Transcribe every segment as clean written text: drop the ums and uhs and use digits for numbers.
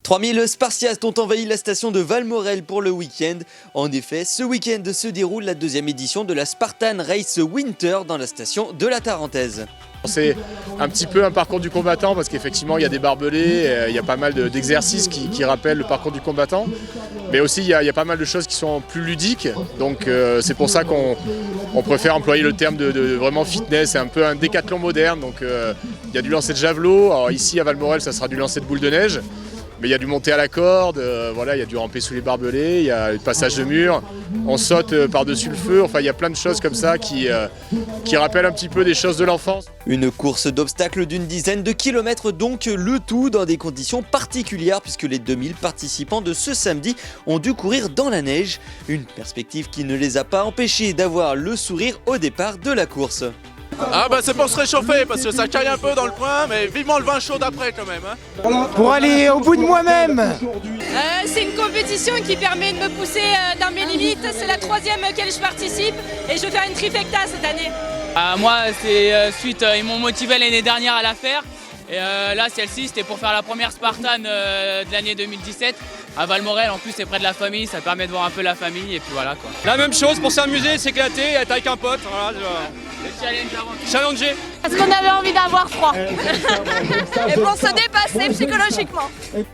3000 Spartiates ont envahi la station de Valmorel pour le week-end. En effet, ce week-end se déroule la deuxième édition de la Spartan Race Winter dans la station de la Tarentaise. C'est un petit peu un parcours du combattant parce qu'effectivement il y a des barbelés, il y a pas mal d'exercices qui rappellent le parcours du combattant. Mais aussi il y a pas mal de choses qui sont plus ludiques. Donc c'est pour ça qu'on préfère employer le terme de vraiment fitness. C'est un peu un décathlon moderne. Donc il y a du lancer de javelot. Alors ici à Valmorel ça sera du lancer de boule de neige. Mais il y a du monter à la corde, voilà, il y a du ramper sous les barbelés, il y a le passage de mur, on saute par-dessus le feu, enfin il y a plein de choses comme ça qui rappellent un petit peu des choses de l'enfance. Une course d'obstacles d'une dizaine de kilomètres donc, le tout dans des conditions particulières puisque les 2000 participants de ce samedi ont dû courir dans la neige. Une perspective qui ne les a pas empêchés d'avoir le sourire au départ de la course. Ah bah c'est pour se réchauffer parce que ça caille un peu dans le coin, mais vivement le vin chaud d'après quand même. Pour aller au bout de moi-même. C'est une compétition qui permet de me pousser dans mes limites. C'est la troisième auquel je participe et je vais faire une trifecta cette année. Moi c'est suite, ils m'ont motivé l'année dernière à la faire. Et là celle-ci c'était pour faire la première Spartan de l'année 2017 à Valmorel. En plus c'est près de la famille, ça permet de voir un peu la famille et puis voilà quoi. La même chose pour s'amuser, s'éclater, être avec un pote, voilà. Challenger. Parce qu'on avait envie d'avoir froid. Et pour se dépasser psychologiquement.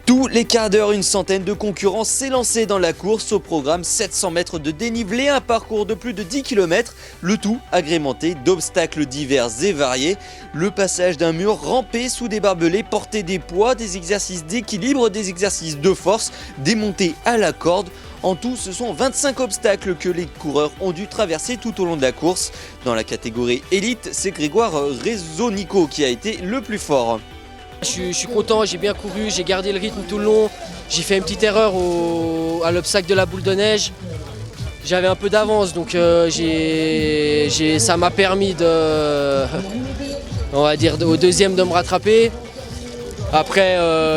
Tous les quarts d'heure, une centaine de concurrents s'est lancé dans la course. Au programme 700 mètres de dénivelé, un parcours de plus de 10 km, le tout agrémenté d'obstacles divers et variés. Le passage d'un mur, ramper sous des barbelés, porter des poids, des exercices d'équilibre, des exercices de force, des montées à la corde. En tout, ce sont 25 obstacles que les coureurs ont dû traverser tout au long de la course. Dans la catégorie élite, c'est Grégoire Rezonico qui a été le plus fort. Je suis content, j'ai bien couru, j'ai gardé le rythme tout le long. J'ai fait une petite erreur à l'obstacle de la boule de neige. J'avais un peu d'avance, donc ça m'a permis on va dire, au deuxième de me rattraper. Après,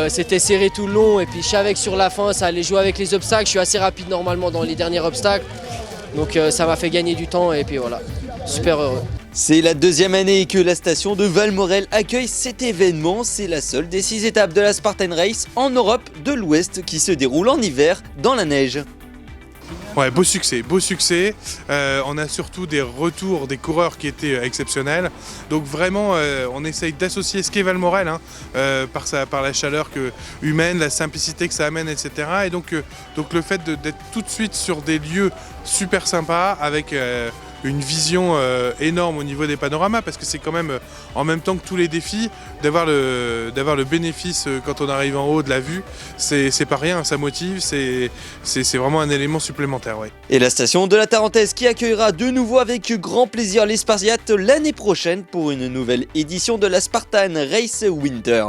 c'était serré tout le long et puis je savais que sur la fin, ça allait jouer avec les obstacles. Je suis assez rapide normalement dans les derniers obstacles. Donc ça m'a fait gagner du temps et puis voilà, super heureux. C'est la deuxième année que la station de Valmorel accueille cet événement. C'est la seule des 6 étapes de la Spartan Race en Europe de l'Ouest qui se déroule en hiver dans la neige. Ouais, beau succès, beau succès. On a surtout des retours des coureurs qui étaient exceptionnels. Donc vraiment, on essaye d'associer ce qu'est Valmorel par la chaleur humaine, la simplicité que ça amène, etc. Et donc le fait d'être tout de suite sur des lieux super sympas avec une vision énorme au niveau des panoramas, parce que c'est quand même en même temps que tous les défis, d'avoir le bénéfice quand on arrive en haut de la vue, c'est pas rien, ça motive, c'est vraiment un élément supplémentaire. Ouais. Et la station de la Tarentaise qui accueillera de nouveau avec grand plaisir les Spartiates l'année prochaine pour une nouvelle édition de la Spartan Race Winter.